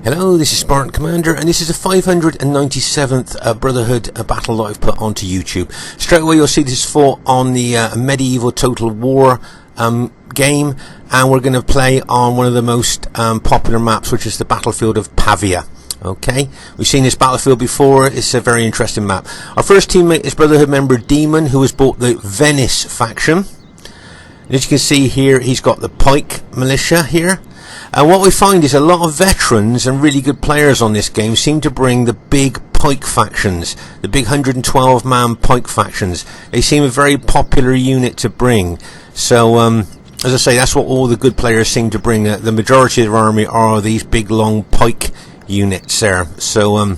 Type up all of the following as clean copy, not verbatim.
Hello, this is Spartan Commander, and this is the 597th Brotherhood battle that I've put onto YouTube. Straight away you'll see this is fought on the medieval Total War game, and we're going to play on one of the most popular maps, which is the battlefield of Pavia. Okay, we've seen this battlefield before. It's a very interesting map. Our first teammate is Brotherhood member Demon, who has bought the Venice faction. And as you can see here, he's got the pike militia here. And what we find is a lot of veterans and really good players on this game seem to bring the big pike factions, the big 112 man pike factions. They seem a very popular unit to bring. So as I say, that's what all the good players seem to bring. The majority of their army are these big long pike units there. So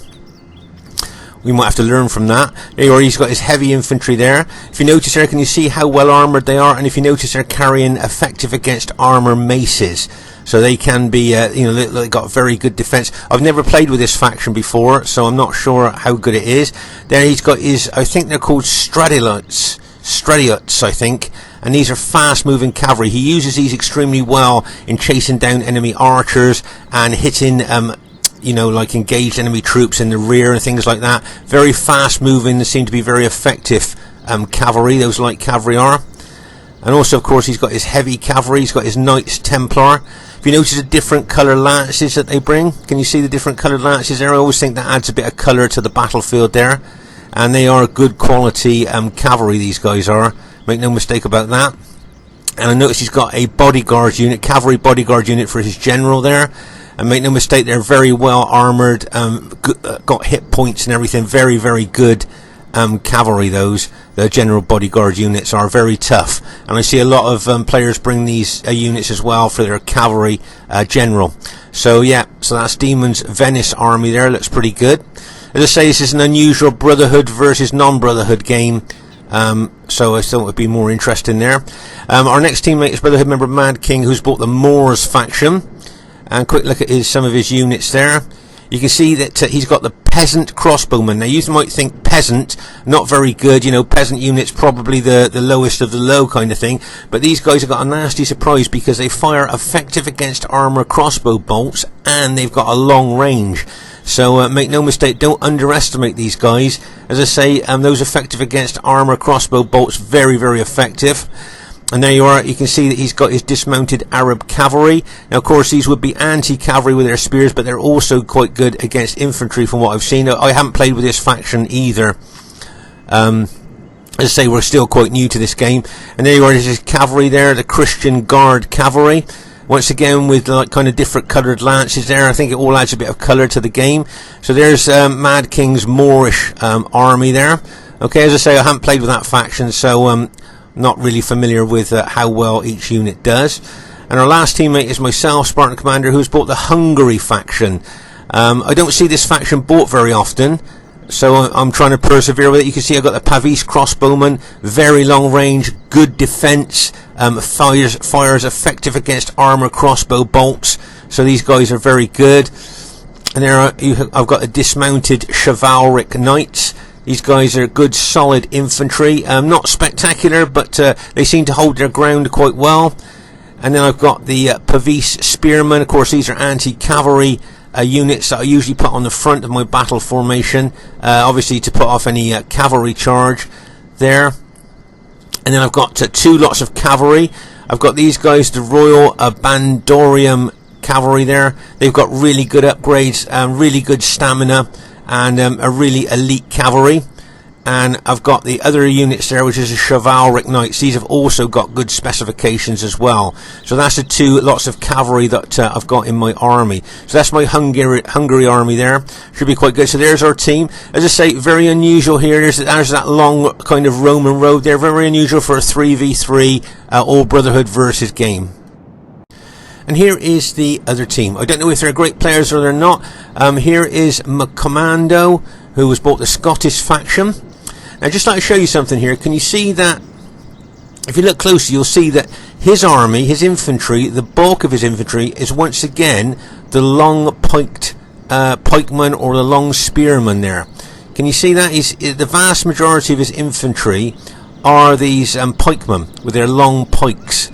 we might have to learn from that. There you are, he's got his heavy infantry there. If you notice there, can you see how well armoured they are? And if you notice, they're carrying effective against armour maces. So they can be, they've got very good defence. I've never played with this faction before, so I'm not sure how good it is. Then he's got his, I think they're called Stradelets, I think. And these are fast-moving cavalry. He uses these extremely well in chasing down enemy archers and hitting, like engaged enemy troops in the rear and things like that. Very fast-moving. They seem to be very effective cavalry. Those light cavalry are. And also, of course, he's got his heavy cavalry. He's got his Knights Templar. If you notice the different colour lances that they bring, can you see the different coloured lances there? I always think that adds a bit of colour to the battlefield there. And they are good quality cavalry, these guys are. Make no mistake about that. And I notice he's got a bodyguard unit, cavalry bodyguard unit for his general there. And make no mistake, they're very well armoured, got hit points and everything. Very, very good cavalry, those. The general bodyguard units are very tough. And I see a lot of players bring these units as well for their cavalry general. So yeah, so that's Demon's Venice army there. Looks pretty good. As I say, this is an unusual Brotherhood versus non-Brotherhood game. So I thought it would be more interesting there. Our next teammate is Brotherhood member Mad King, who's bought the Moors faction. And quick look at some of his units there. You can see that he's got the peasant crossbowmen. Now you might think peasant, not very good, peasant units probably the lowest of the low kind of thing. But these guys have got a nasty surprise because they fire effective against armour crossbow bolts and they've got a long range. So make no mistake, don't underestimate these guys. As I say, those effective against armour crossbow bolts, very, very effective. And there you are, you can see that he's got his dismounted Arab cavalry. Now of course these would be anti-cavalry with their spears, but they're also quite good against infantry from what I've seen. I haven't played with this faction either. As I say, we're still quite new to this game. And there you are, there's his cavalry there, the Christian Guard cavalry. Once again with like kind of different coloured lances there. I think it all adds a bit of colour to the game. So there's Mad King's Moorish army there. Okay, as I say, I haven't played with that faction, so not really familiar with how well each unit does. And our last teammate is myself, Spartan Commander, who's bought the Hungary faction. I don't see this faction bought very often, so I'm trying to persevere with it. You can see I've got the Pavia Crossbowmen, very long range, good defence, fires effective against armour crossbow bolts. So these guys are very good. And there I've got a dismounted chivalric knights. These guys are good, solid infantry. Not spectacular, but they seem to hold their ground quite well. And then I've got the Pavia spearmen. Of course, these are anti-cavalry units that I usually put on the front of my battle formation, obviously to put off any cavalry charge there. And then I've got two lots of cavalry. I've got these guys, the Royal Bandorium cavalry there. They've got really good upgrades, really good stamina, and a really elite cavalry. And I've got the other units there, which is the chivalric knights. These have also got good specifications as well. So that's the two lots of cavalry that I've got in my army. So that's my Hungary army there. Should be quite good. So there's our team. As I say, very unusual here. There's that long kind of Roman road there. Very unusual for a 3v3 all Brotherhood versus game. And here is the other team. I don't know if they're great players or they're not. Here is Commando, who has bought the Scottish faction. Now, just like to show you something here. Can you see that? If you look closely, you'll see that his army, his infantry, the bulk of his infantry is once again the long pikemen or the long spearmen there. Can you see that? The vast majority of his infantry are these pikemen with their long pikes.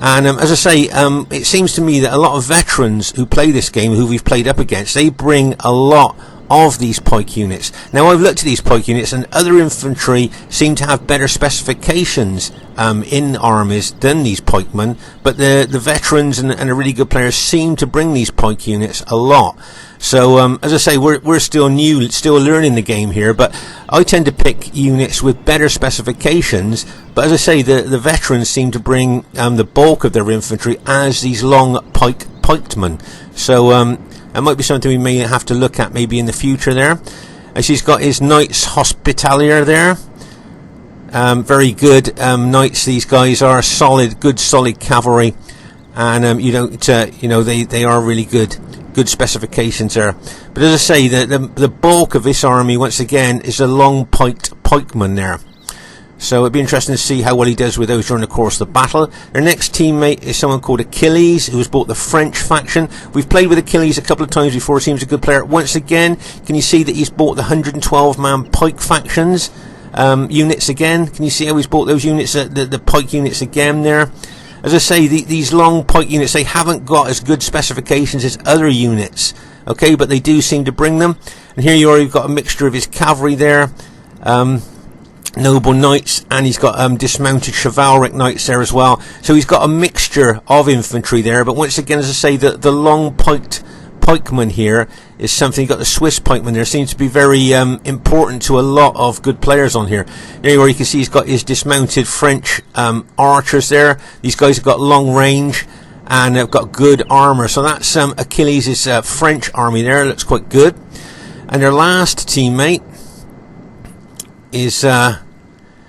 And as I say, it seems to me that a lot of veterans who play this game, who we've played up against, they bring a lot of these pike units. Now, I've looked at these pike units, and other infantry seem to have better specifications in armies than these pikemen, but the veterans and the really good players seem to bring these pike units a lot. So as I say, we're still new, still learning the game here, but I tend to pick units with better specifications. But as I say, the veterans seem to bring the bulk of their infantry as these long pikemen. So that might be something we may have to look at maybe in the future there. As he's got his Knights Hospitalier there. Very good knights. These guys are solid, good, solid cavalry, and you know, they are really good specifications there. But as I say, the bulk of this army once again is a long pikeman there. So it'd be interesting to see how well he does with those during the course of the battle. Their next teammate is someone called Achilles, who has bought the French faction. We've played with Achilles a couple of times before. Seems a good player. Once again, can you see that he's bought the 112-man pike factions units again? Can you see how he's bought those units, the pike units again there? As I say, these long pike units, they haven't got as good specifications as other units, okay, but they do seem to bring them. And here you are, you've got a mixture of his cavalry there, noble knights, and he's got dismounted chivalric knights there as well. So he's got a mixture of infantry there, but once again, as I say, the long pikeman here is something. You've got the Swiss pikeman there, seems to be very important to a lot of good players on here. There you can see he's got his dismounted French archers there. These guys have got long range and have got good armor. So that's Achilles' French army there. Looks quite good. And their last teammate is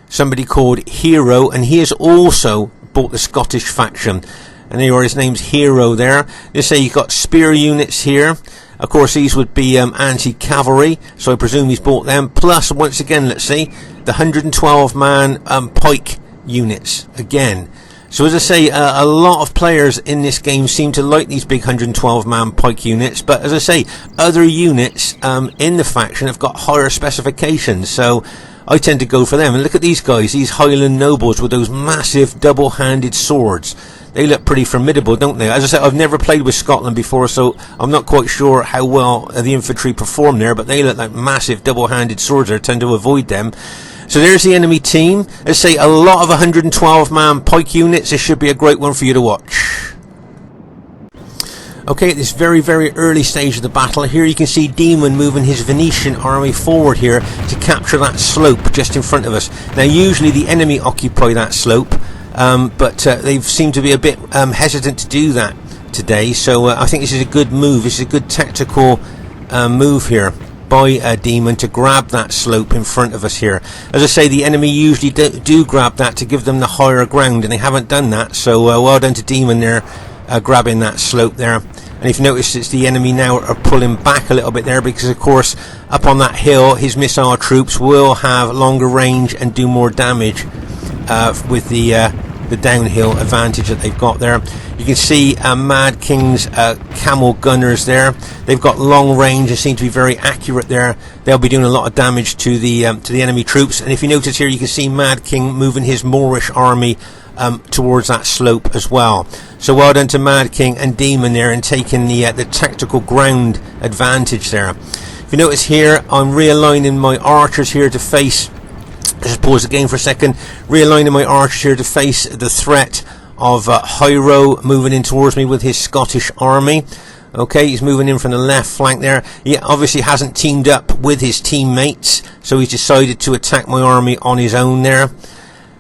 somebody called Hero, and he has also bought the Scottish faction. And there you are, his name's Hero there. They say you've got spear units here. Of course, these would be anti-cavalry, so I presume he's bought them. Plus, once again, let's see, the 112-man pike units again. So as I say, a lot of players in this game seem to like these big 112-man pike units. But as I say, other units in the faction have got higher specifications. So I tend to go for them. And look at these guys, these Highland nobles with those massive double-handed swords. They look pretty formidable, don't they? As I said, I've never played with Scotland before, so I'm not quite sure how well the infantry perform there, but they look like massive double-handed swords. I tend to avoid them. So there's the enemy team. Let's say a lot of 112-man pike units. This should be a great one for you to watch. Okay, at this very, very early stage of the battle, here you can see Demon moving his Venetian army forward here to capture that slope just in front of us. Now, usually the enemy occupy that slope, but they seem to be a bit hesitant to do that today. So I think this is a good move. This is a good tactical move here by Demon to grab that slope in front of us here. As I say, the enemy usually do grab that to give them the higher ground, and they haven't done that. So well done to Demon there, grabbing that slope there. And if you notice, it's the enemy now are pulling back a little bit there, because of course up on that hill his missile troops will have longer range and do more damage with the downhill advantage that they've got there. You can see Mad King's Camel Gunners there. They've got long range and seem to be very accurate there. They'll be doing a lot of damage to the enemy troops. And if you notice here, you can see Mad King moving his Moorish army towards that slope as well. So well done to Mad King and Demon there in taking the tactical ground advantage there. If you notice here, I'm realigning my archers here to face. Just pause the game for a second. Realigning my archers here to face the threat of Hyro moving in towards me with his Scottish army. Okay, he's moving in from the left flank there. He obviously hasn't teamed up with his teammates, so he's decided to attack my army on his own there.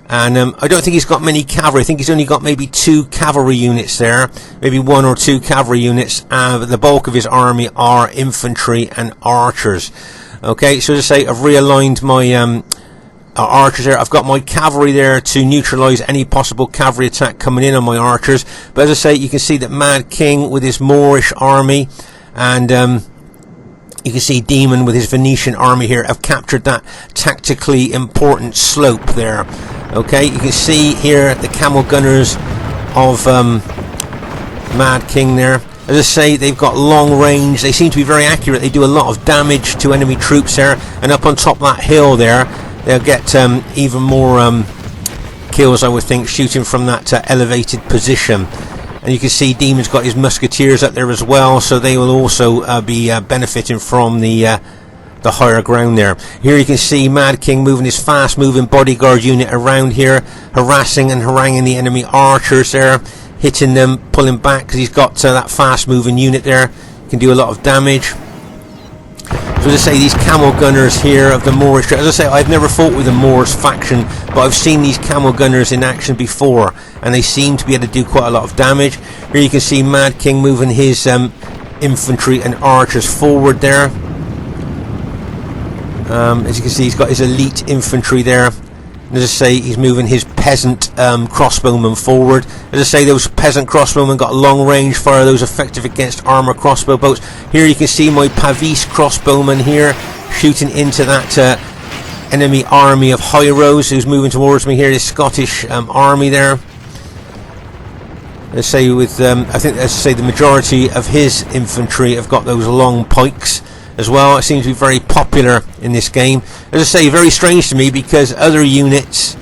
And I don't think he's got many cavalry. I think he's only got maybe 2 cavalry units there, maybe 1 or 2 cavalry units. But the bulk of his army are infantry and archers. Okay, so as I say, I've realigned my archers there. I've got my cavalry there to neutralise any possible cavalry attack coming in on my archers. But as I say, you can see that Mad King with his Moorish army and you can see Demon with his Venetian army here have captured that tactically important slope there. Okay, you can see here the Camel Gunners of Mad King there. As I say, they've got long range. They seem to be very accurate. They do a lot of damage to enemy troops there. And up on top of that hill there, they'll get even more kills, I would think, shooting from that elevated position. And you can see Demon's got his musketeers up there as well, so they will also be benefiting from the higher ground there. Here you can see Mad King moving his fast moving bodyguard unit around here, harassing and haranguing the enemy archers there, hitting them, pulling back, because he's got that fast moving unit there, can do a lot of damage. So as I say, these Camel Gunners here of the Moorish, as I say, I've never fought with the Moors faction, but I've seen these Camel Gunners in action before, and they seem to be able to do quite a lot of damage. Here you can see Mad King moving his infantry and archers forward there. As you can see, he's got his elite infantry there. And as I say, he's moving his peasant crossbowmen forward. As I say, those peasant crossbowmen got long range fire, those effective against armour crossbow bolts. Here you can see my Pavia crossbowmen here shooting into that enemy army of Hyros who's moving towards me here, this Scottish army there. Let's say with I think, as I say, the majority of his infantry have got those long pikes as well. It seems to be very popular in this game. As I say, very strange to me, because other units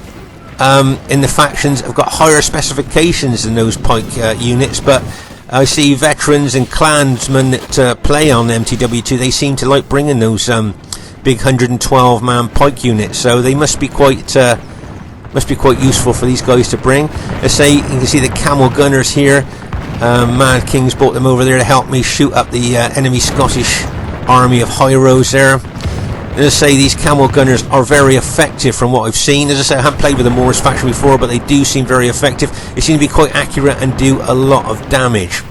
in the factions have got higher specifications than those pike units, but I see veterans and clansmen that play on MTW2, they seem to like bringing those big 112 man pike units, so they must be quite useful for these guys to bring. Let's say, you can see the Camel Gunners here. Mad King's brought them over there to help me shoot up the enemy Scottish army of Hyros there. As I say, these Camel Gunners are very effective from what I've seen. As I say, I haven't played with the Moorish faction before, but they do seem very effective. They seem to be quite accurate and do a lot of damage.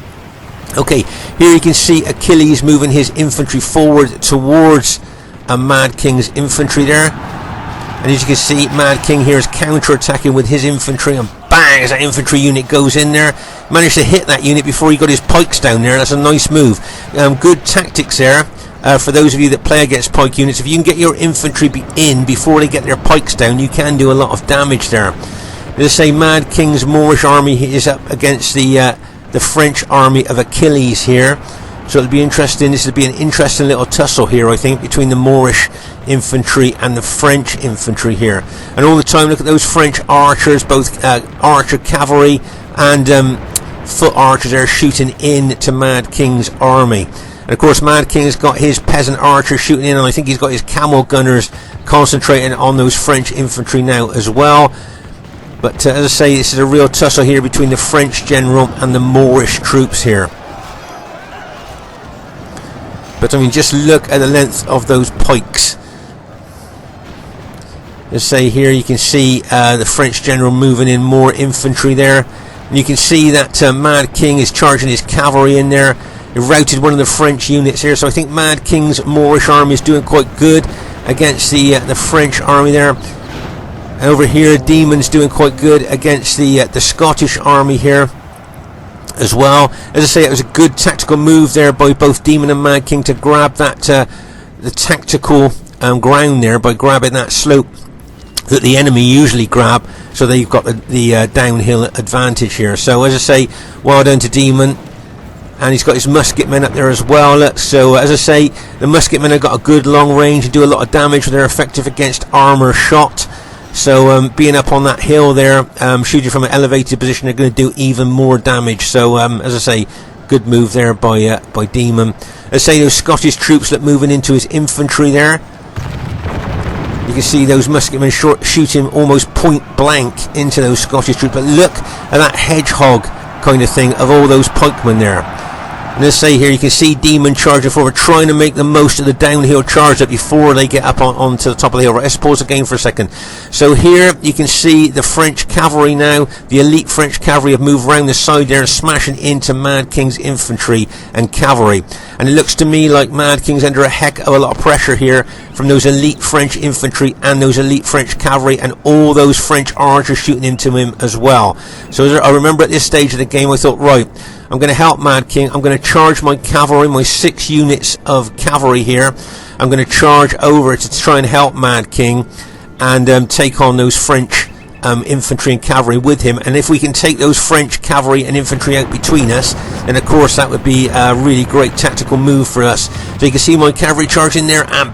Okay, here you can see Achilles moving his infantry forward towards Mad King's infantry there. And as you can see, Mad King here is counter-attacking with his infantry, and bang, as that infantry unit goes in there. Managed to hit that unit before he got his pikes down there. That's a nice move. Good tactics there. For those of you that play against pike units, if you can get your infantry in before they get their pikes down, you can do a lot of damage there. As I say, Mad King's Moorish army is up against the French army of Achilles here. So it'll be interesting. This will be an interesting little tussle here, I think, between the Moorish infantry and the French infantry here. And all the time, look at those French archers, both archer cavalry and foot archers there, shooting in to Mad King's army. And of course, Mad King has got his peasant archers shooting in, and I think he's got his Camel Gunners concentrating on those French infantry now as well. But as I say, this is a real tussle here between the French general and the Moorish troops here. But I mean, just look at the length of those pikes. Let's say here you can see the French general moving in more infantry there. And you can see that Mad King is charging his cavalry in there. He routed one of the French units here. So I think Mad King's Moorish army is doing quite good against the French army there. And over here, Demon's doing quite good against the Scottish army here as well. As I say, it was a good tactical move there by both Demon and Mad King to grab that the tactical ground there by grabbing that slope that the enemy usually grab, so they've got the downhill advantage here. So as I say, well done to Demon, and he's got his musketmen up there as well. Look, so as I say, the musketmen have got a good long range and do a lot of damage. They're effective against armor shot. So being up on that hill there, shooting from an elevated position, they're going to do even more damage. So as I say, good move there by Demon. As I say, those Scottish troops that moving into his infantry there. You can see those musketmen shooting almost point blank into those Scottish troops. But look at that hedgehog kind of thing of all those pikemen there. And let's say here you can see Demon charging forward, trying to make the most of the downhill charge that before they get up onto the top of the hill. Right, let's pause the game for a second. So here you can see the French cavalry now, the elite French cavalry have moved around the side there and smashing into Mad King's infantry and cavalry. And it looks to me like Mad King's under a heck of a lot of pressure here from those elite French infantry and those elite French cavalry and all those French archers shooting into him as well. So I remember at this stage of the game I thought, right, I'm going to help Mad King. I'm going to charge my cavalry, my 6 units of cavalry here. I'm going to charge over to try and help Mad King and take on those French infantry and cavalry with him. And if we can take those French cavalry and infantry out between us, then of course that would be a really great tactical move for us. So you can see my cavalry charging there, and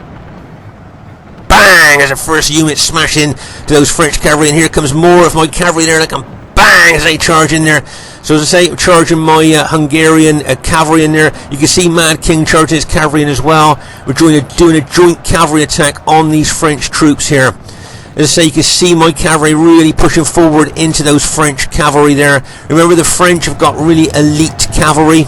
bang! bang, as the first unit smash in to those French cavalry, and here comes more of my cavalry there, like, bang, as they charge in there. So as I say, I'm charging my Hungarian cavalry in there. You can see Mad King charging his cavalry in as well. We're doing a joint cavalry attack on these French troops here. As I say, you can see my cavalry really pushing forward into those French cavalry there. Remember, the French have got really elite cavalry.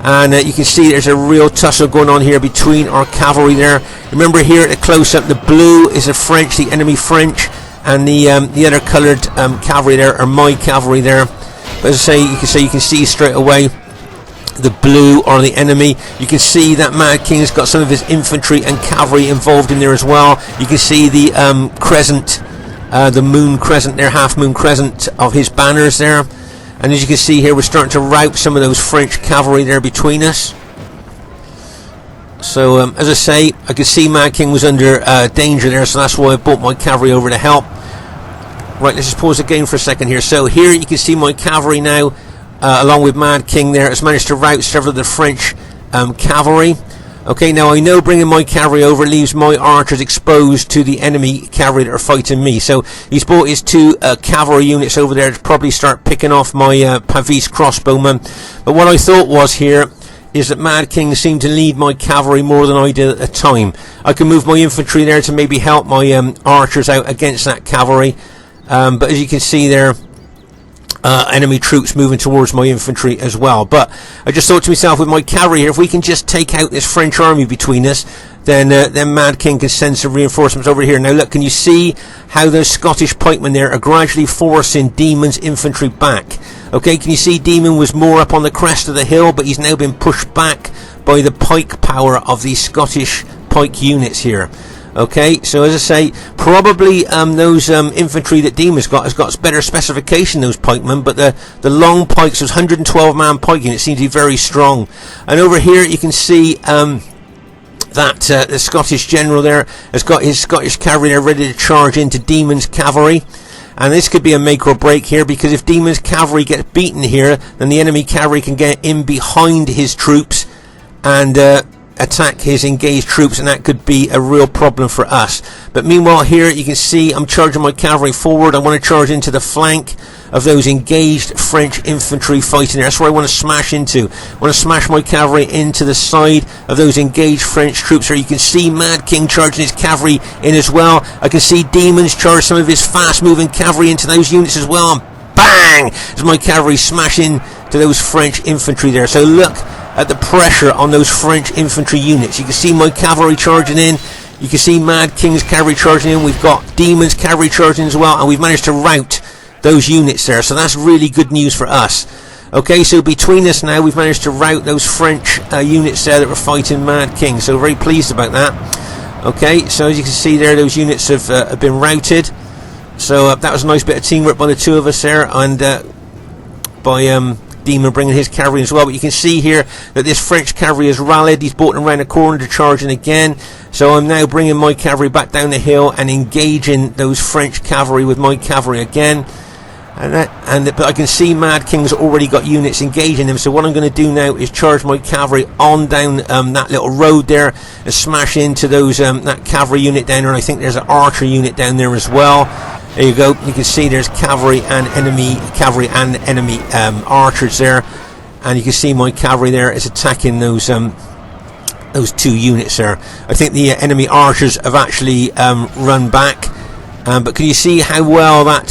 And you can see there's a real tussle going on here between our cavalry there. Remember, here at the close-up, the blue is the French, the enemy French. And the other coloured cavalry there are my cavalry there. But as I say, you can see straight away the blue are the enemy. You can see that Mad King's got some of his infantry and cavalry involved in there as well. You can see the crescent, the moon crescent there, half moon crescent of his banners there. And as you can see here, we're starting to rout some of those French cavalry there between us. So as I say, I could see Mad King was under danger there, so that's why I brought my cavalry over to help. Right, let's just pause the game for a second here. So here you can see my cavalry now, along with Mad King there, has managed to rout several of the French cavalry. Okay, now I know bringing my cavalry over leaves my archers exposed to the enemy cavalry that are fighting me. So he's brought his two cavalry units over there to probably start picking off my Pavia crossbowmen. But what I thought was here is that Mad King seemed to lead my cavalry more than I did at the time. I can move my infantry there to maybe help my archers out against that cavalry. But as you can see there, enemy troops moving towards my infantry as well. But I just thought to myself, with my cavalry here, if we can just take out this French army between us, then Mad King can send some reinforcements over here. Now look, can you see how those Scottish pikemen there are gradually forcing Demon's infantry back? Okay, can you see Demon was more up on the crest of the hill, but he's now been pushed back by the pike power of these Scottish pike units here. Okay, so as I say, probably those infantry that Demon's got has got better specification, those pikemen, but the long pikes, those 112-man pike units, seem to be very strong. And over here you can see that the Scottish general there has got his Scottish cavalry there ready to charge into Demon's cavalry. And this could be a make or break here, because if Demon's cavalry gets beaten here, then the enemy cavalry can get in behind his troops and attack his engaged troops, and that could be a real problem for us. But meanwhile here you can see I'm charging my cavalry forward. I want to charge into the flank of those engaged French infantry fighting there. That's where I want to smash into. I want to smash my cavalry into the side of those engaged French troops there. You can see Mad King charging his cavalry in as well. I can see Demons charge some of his fast moving cavalry into those units as well, and bang, as my cavalry smash in to those French infantry there. So look at the pressure on those French infantry units. You can see my cavalry charging in. You can see Mad King's cavalry charging in. We've got Demon's cavalry charging as well, and we've managed to rout those units there. So that's really good news for us. Okay, so between us now, we've managed to rout those French units there that were fighting Mad King. So very pleased about that. Okay, so as you can see there, those units have been routed. So that was a nice bit of teamwork by the two of us there, and by Demon bringing his cavalry as well. But you can see here that this French cavalry has rallied. He's brought around the corner to charge in again. So I'm now bringing my cavalry back down the hill and engaging those French cavalry with my cavalry again. But I can see Mad King's already got units engaging them. So what I'm going to do now is charge my cavalry on down that little road there and smash into those that cavalry unit down there. And I think there's an archer unit down there as well. There you go. You can see there's cavalry and enemy archers there, and you can see my cavalry there is attacking those two units there. I think the enemy archers have actually run back, but can you see how well that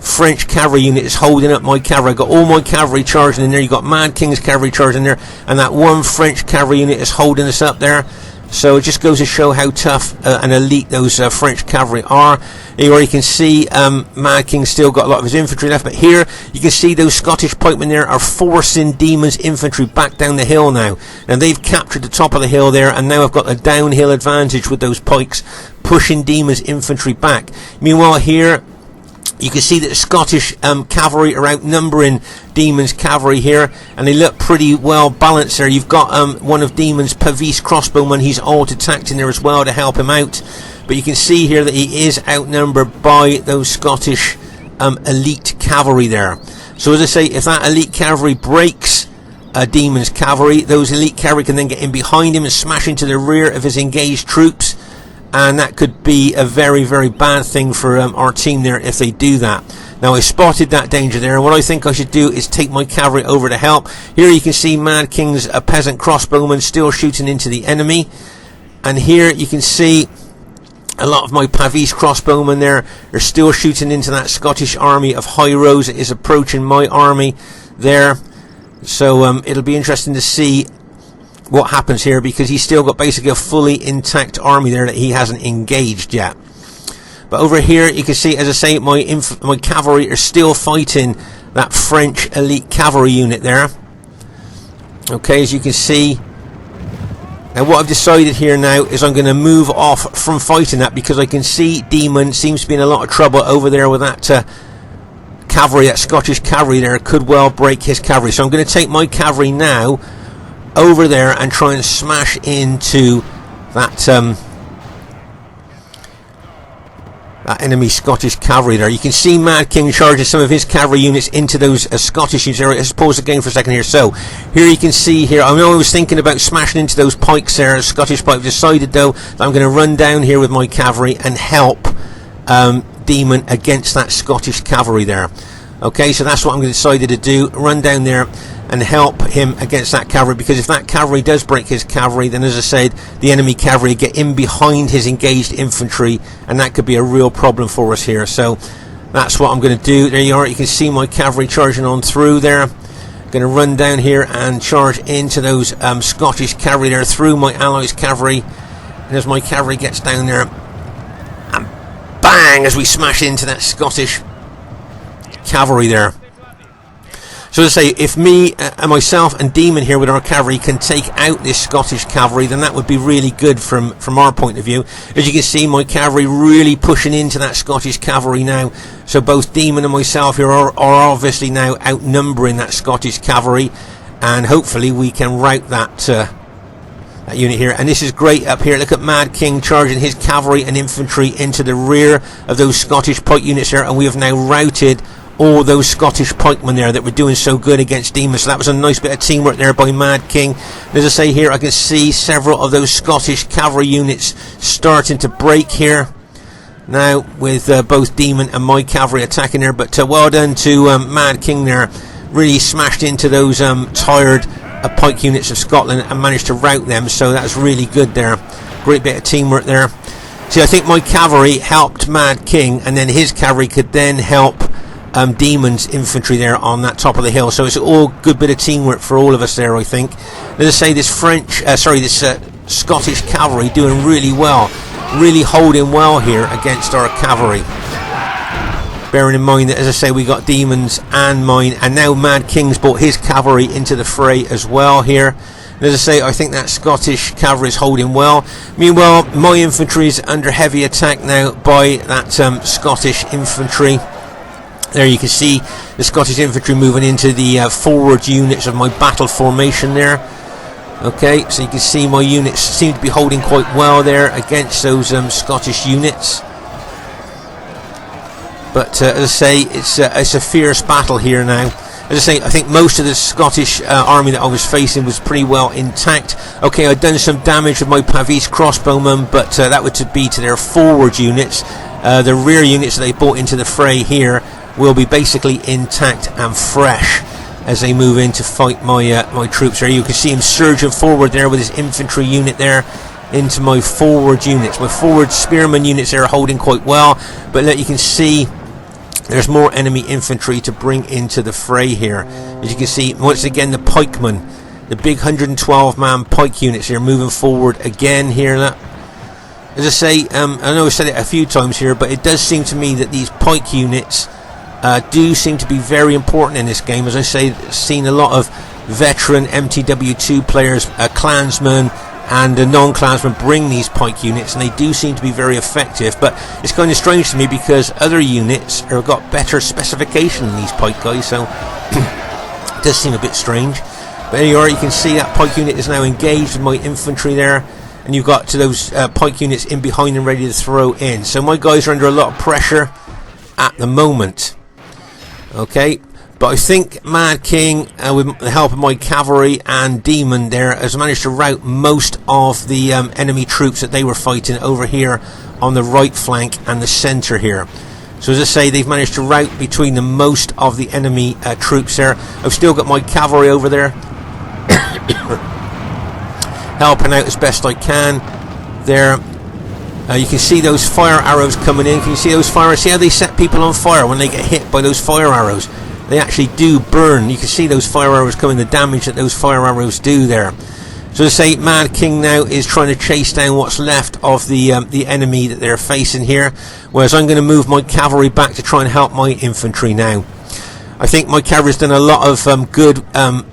French cavalry unit is holding up my cavalry? I've got all my cavalry charging in there. You've got Mad King's cavalry charging there, and that one French cavalry unit is holding us up there. So it just goes to show how tough and elite those French cavalry are. Here you can see Mad King still got a lot of his infantry left, but here you can see those Scottish pikemen there are forcing Demon's infantry back down the hill now. Now they've captured the top of the hill there, and now I've got a downhill advantage with those pikes pushing Demon's infantry back. Meanwhile here you can see that the Scottish cavalry are outnumbering Demon's cavalry here, and they look pretty well balanced there. You've got one of Demon's Pavia crossbowmen. He's auto-attacked in there as well to help him out. But you can see here that he is outnumbered by those Scottish elite cavalry there. So as I say, if that elite cavalry breaks Demon's cavalry, those elite cavalry can then get in behind him and smash into the rear of his engaged troops. and that could be a very, very bad thing for our team there if they do that. Now, I spotted that danger there, and what I think I should do is take my cavalry over to help. Here you can see Mad King's peasant crossbowmen still shooting into the enemy, and here you can see a lot of my Pavia crossbowmen there are still shooting into that Scottish army of high rows that is approaching my army there. So it'll be interesting to see what happens here, because he's still got basically a fully intact army there that he hasn't engaged yet. But over here you can see, as I say, my cavalry are still fighting that French elite cavalry unit there. Okay, as you can see. Now what I've decided here now is I'm going to move off from fighting that, because I can see Demon seems to be in a lot of trouble over there with that cavalry, that Scottish cavalry there could well break his cavalry. So I'm going to take my cavalry now over there and try and smash into that that enemy Scottish cavalry there. You can see Mad King charges some of his cavalry units into those Scottish units there. Let's pause the game for a second here. So here you can see here, I know I was thinking about smashing into those pikes there, Scottish pike. I've decided though that I'm going to run down here with my cavalry and help Demon against that Scottish cavalry there. Okay, so that's what I'm decided to do, run down there and help him against that cavalry, because if that cavalry does break his cavalry, then as I said, the enemy cavalry get in behind his engaged infantry, and that could be a real problem for us here. So that's what I'm going to do. There you are, you can see my cavalry charging on through there. I'm going to run down here and charge into those Scottish cavalry there through my allies cavalry, and as my cavalry gets down there, and bang, as we smash into that Scottish cavalry there. So as I say, if me and myself and Demon here with our cavalry can take out this Scottish cavalry, then that would be really good from our point of view. As you can see, my cavalry really pushing into that Scottish cavalry now. So both Demon and myself here are obviously now outnumbering that Scottish cavalry, and hopefully we can rout that unit here. And this is great up here. Look at Mad King charging his cavalry and infantry into the rear of those Scottish pike units there, and we have now routed all those Scottish pikemen there that were doing so good against Demons. So that was a nice bit of teamwork there by Mad King. And as I say here, I can see several of those Scottish cavalry units starting to break here now, with both Demon and my cavalry attacking there. But well done to Mad King there, really smashed into those tired pike units of Scotland and managed to rout them. So that's really good there, great bit of teamwork there. See, I think my cavalry helped Mad King, and then his cavalry could then help Demon's infantry there on that top of the hill. So it's all good bit of teamwork for all of us there, I think. As I say, this Scottish cavalry doing really well, really holding well here against our cavalry. Bearing in mind that, as I say, we got Demons and mine, and now Mad King's brought his cavalry into the fray as well here. And as I say, I think that Scottish cavalry is holding well. Meanwhile, my infantry is under heavy attack now by that Scottish infantry. There you can see the Scottish infantry moving into the forward units of my battle formation there. Okay, so you can see my units seem to be holding quite well there against those Scottish units. But as I say, it's a fierce battle here now. As I say, I think most of the Scottish army that I was facing was pretty well intact. Okay, I'd done some damage with my Pavia crossbowmen, but that would be to their forward units. The rear units that they brought into the fray here will be basically intact and fresh as they move in to fight my troops there. You can see him surging forward there with his infantry unit there into my forward units. My forward spearmen units there are holding quite well, but you can see there's more enemy infantry to bring into the fray here. As you can see, once again, the pikemen, the big 112-man pike units here moving forward again here. As I say, I know I've said it a few times here, but it does seem to me that these pike units do seem to be very important in this game. As I say, seen a lot of veteran MTW2 players, clansmen and non-clansmen bring these pike units, and they do seem to be very effective. But it's kind of strange to me because other units have got better specification than these pike guys, so it does seem a bit strange. But there you are, you can see that pike unit is now engaged with my infantry there, and you've got to those pike units in behind and ready to throw in. So my guys are under a lot of pressure at the moment. Okay, But I think Mad King, with the help of my cavalry and demon there, has managed to rout most of the enemy troops that they were fighting over here on the right flank and the centre here. So as I say, they've managed to rout between the most of the enemy troops there. I've still got my cavalry over there helping out as best I can there. You can see those fire arrows coming in. Can you see those fire arrows? See how they set people on fire when they get hit by those fire arrows? They actually do burn. You can see those fire arrows coming, the damage that those fire arrows do there. So to say, Mad King now is trying to chase down what's left of the enemy that they're facing here, whereas I'm going to move my cavalry back to try and help my infantry now. I think my cavalry's done a lot of good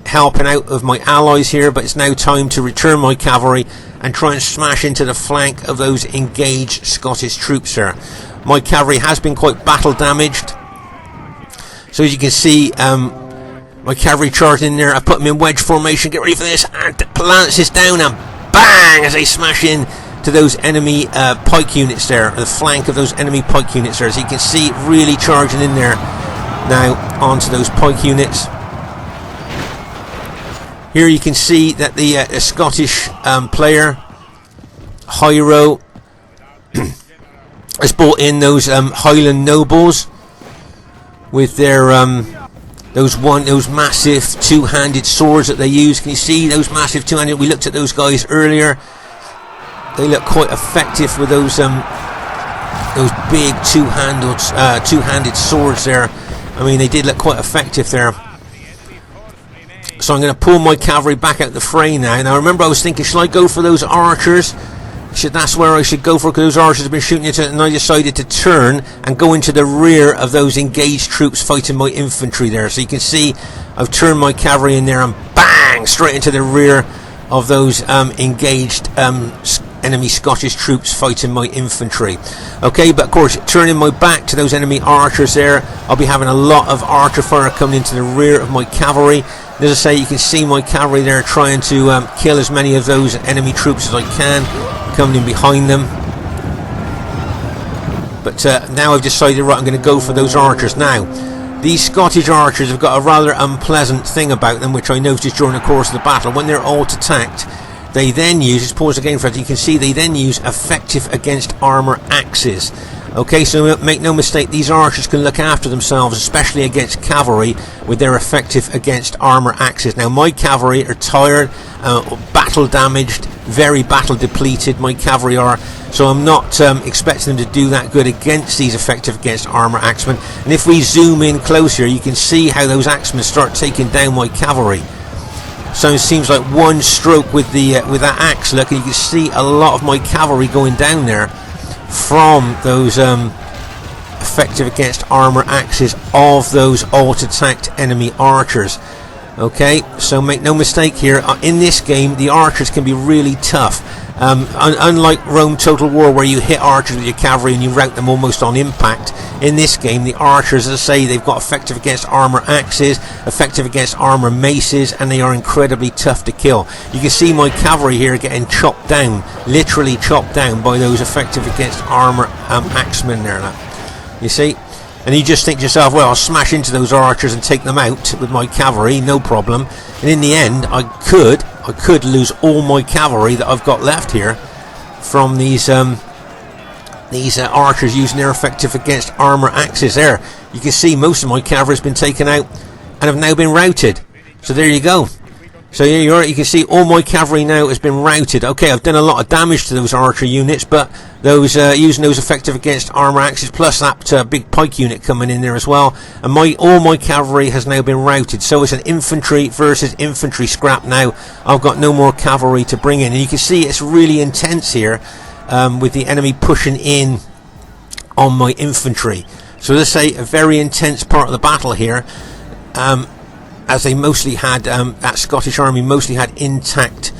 helping out of my allies here, but it's now time to return my cavalry and try and smash into the flank of those engaged Scottish troops there. My cavalry has been quite battle damaged. So as you can see, my cavalry charged in there. I put them in wedge formation. Get ready for this. And plants this down and bang as they smash in to those enemy pike units there. The flank of those enemy pike units there. As you can see, really charging in there now onto those pike units. Here you can see that the Scottish player, Hyro, has brought in those Highland nobles with their those massive two-handed swords that they use. Can you see those massive two-handed? We looked at those guys earlier. They look quite effective with those big two-handed swords there. I mean, they did look quite effective there. So I'm going to pull my cavalry back out the fray now. Now remember, I was thinking, should I go for those archers? That's where I should go for, because those archers have been shooting at it, and I decided to turn and go into the rear of those engaged troops fighting my infantry there. So you can see I've turned my cavalry in there and bang, straight into the rear of those engaged enemy Scottish troops fighting my infantry. Okay, but of course, turning my back to those enemy archers there, I'll be having a lot of archer fire coming into the rear of my cavalry. As I say, you can see my cavalry there trying to kill as many of those enemy troops as I can, coming in behind them. But now I've decided, right, I'm going to go for those archers. Now, these Scottish archers have got a rather unpleasant thing about them, which I noticed during the course of the battle. When they're alt-attacked, they then use, let's pause again for it, you can see they then use effective against armour axes. Okay, so make no mistake, these archers can look after themselves, especially against cavalry, with their effective against armour axes. Now, my cavalry are tired, battle damaged, very battle depleted, my cavalry are, so I'm not expecting them to do that good against these effective against armour axemen. And if we zoom in closer, you can see how those axemen start taking down my cavalry. So it seems like one stroke with that axe, look, and you can see a lot of my cavalry going down there from those effective against armour axes of those alt-attacked enemy archers. Okay, so make no mistake here, in this game the archers can be really tough. Unlike Rome Total War, where you hit archers with your cavalry and you rout them almost on impact, in this game the archers, as I say, they've got effective against armour axes, effective against armour maces, and they are incredibly tough to kill. You can see my cavalry here getting chopped down, literally chopped down by those effective against armour axemen there. You see? And you just think to yourself, well, I'll smash into those archers and take them out with my cavalry, no problem. And in the end, I could lose all my cavalry that I've got left here from these archers using their effective against armour axes there. You can see most of my cavalry has been taken out and have now been routed. So there you go. So here you are, you can see all my cavalry now has been routed. Okay, I've done a lot of damage to those archer units, but those using those effective against armour axes, plus that big pike unit coming in there as well, and all my cavalry has now been routed. So it's an infantry versus infantry scrap now. I've got no more cavalry to bring in, and you can see it's really intense here with the enemy pushing in on my infantry. So let's say a very intense part of the battle here. As they mostly had, that Scottish army mostly had intact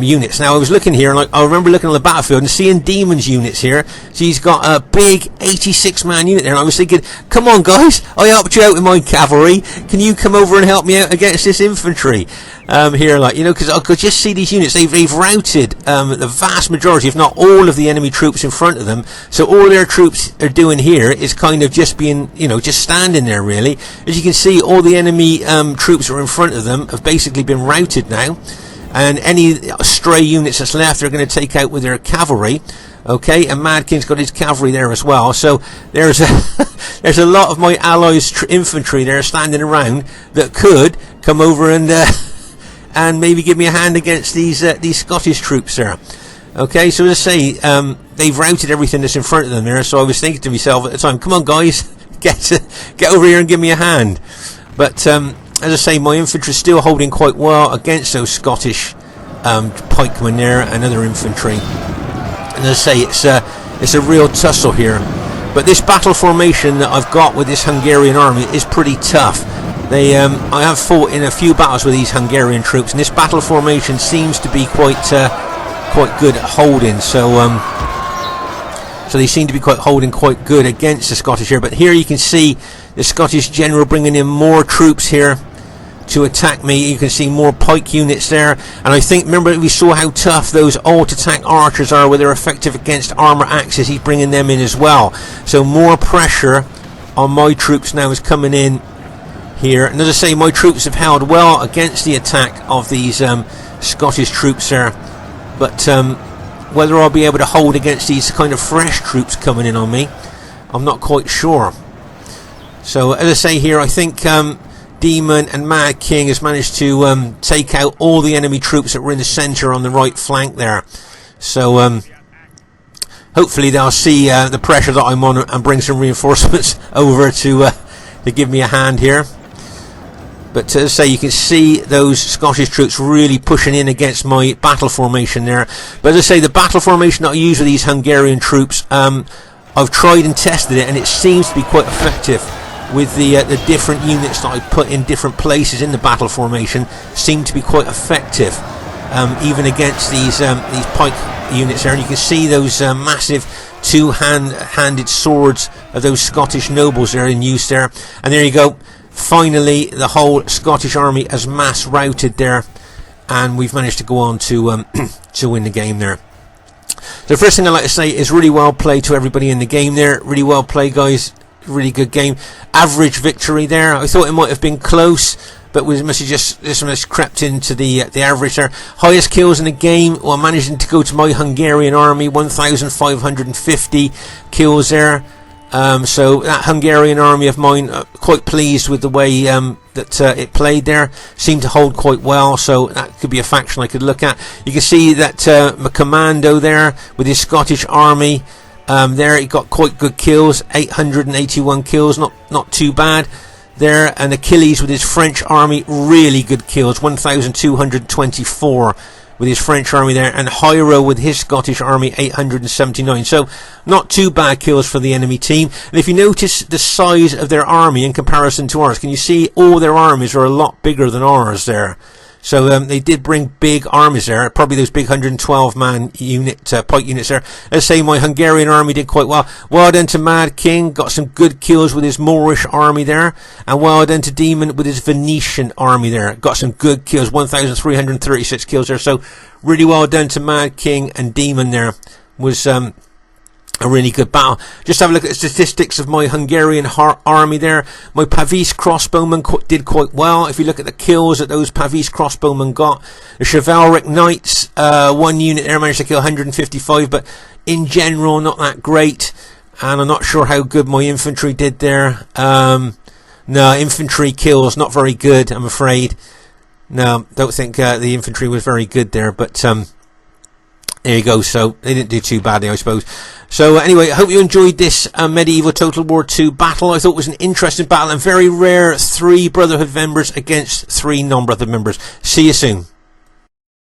units. Now I was looking here, and I remember looking on the battlefield and seeing Demon's units here. So he's got a big 86-man unit there, and I was thinking, come on guys, I helped you out with my cavalry, can you come over and help me out against this infantry here, like, you know, because I could just see these units. They've routed the vast majority, if not all, of the enemy troops in front of them. So all their troops are doing here is kind of just being, you know, just standing there really. As you can see, all the enemy troops that are in front of them have basically been routed now. And any stray units that's left, they're going to take out with their cavalry. Okay, and Mad King's got his cavalry there as well. So there's there's a lot of my allies' infantry there standing around that could come over and and maybe give me a hand against these Scottish troops there. Okay, so as I say, they've routed everything that's in front of them there. So I was thinking to myself at the time, come on guys, get over here and give me a hand. But as I say, my infantry is still holding quite well against those Scottish pikemen there and other infantry. And as I say, it's a real tussle here. But this battle formation that I've got with this Hungarian army is pretty tough. I have fought in a few battles with these Hungarian troops, and this battle formation seems to be quite good at holding. So they seem to be holding quite good against the Scottish here. But here you can see the Scottish general bringing in more troops here to attack me. You can see more pike units there, and I think, remember we saw how tough those alt attack archers are, where they're effective against armor axes. He's bringing them in as well, so more pressure on my troops now is coming in here. And as I say, my troops have held well against the attack of these Scottish troops there, but whether I'll be able to hold against these kind of fresh troops coming in on me, I'm not quite sure. So as I say here, I think Demon and Mad King has managed to take out all the enemy troops that were in the centre on the right flank there. So hopefully they'll see the pressure that I'm on and bring some reinforcements over to give me a hand here. But as I say, you can see those Scottish troops really pushing in against my battle formation there. But as I say, the battle formation that I use with these Hungarian troops, I've tried and tested it, and it seems to be quite effective. With the different units that I put in different places in the battle formation, seem to be quite effective, even against these pike units there. And you can see those massive two-handed swords of those Scottish nobles there in use there. And there you go. Finally, the whole Scottish army has mass routed there, and we've managed to go on to win the game there. So the first thing I'd like to say is really well played to everybody in the game there. Really well played, guys. Really good game. Average victory there. I thought it might have been close, but this one has crept into the average there. Highest kills in the game, well, managing to go to my Hungarian army, 1,550 kills there. So that Hungarian army of mine, quite pleased with the way that it played there. Seemed to hold quite well, so that could be a faction I could look at. You can see that my commando there with his Scottish army. There he got quite good kills, 881 kills, not too bad there. And Achilles with his French army, really good kills, 1,224 with his French army there. And Hyro with his Scottish army, 879. So not too bad kills for the enemy team. And if you notice the size of their army in comparison to ours, can you see all their armies are a lot bigger than ours there? So they did bring big armies there, probably those big 112-man unit pike units there. As I say, my Hungarian army did quite well. Well done to Mad King, got some good kills with his Moorish army there. And well done to Demon with his Venetian army there. Got some good kills, 1,336 kills there. So really well done to Mad King and Demon there. Was a really good battle. Just have a look at the statistics of my Hungarian army there. My Pavia crossbowmen did quite well. If you look at the kills that those Pavia crossbowmen got, the chivalric knights, one unit there managed to kill 155, but in general not that great. And I'm not sure how good my infantry did there. No, infantry kills not very good, I'm afraid. No, don't think the infantry was very good there, but there you go. So they didn't do too badly, I suppose. So anyway, I hope you enjoyed this Medieval Total War 2 battle. I thought it was an interesting battle and very rare. 3 Brotherhood members against 3 non-Brotherhood members. See you soon.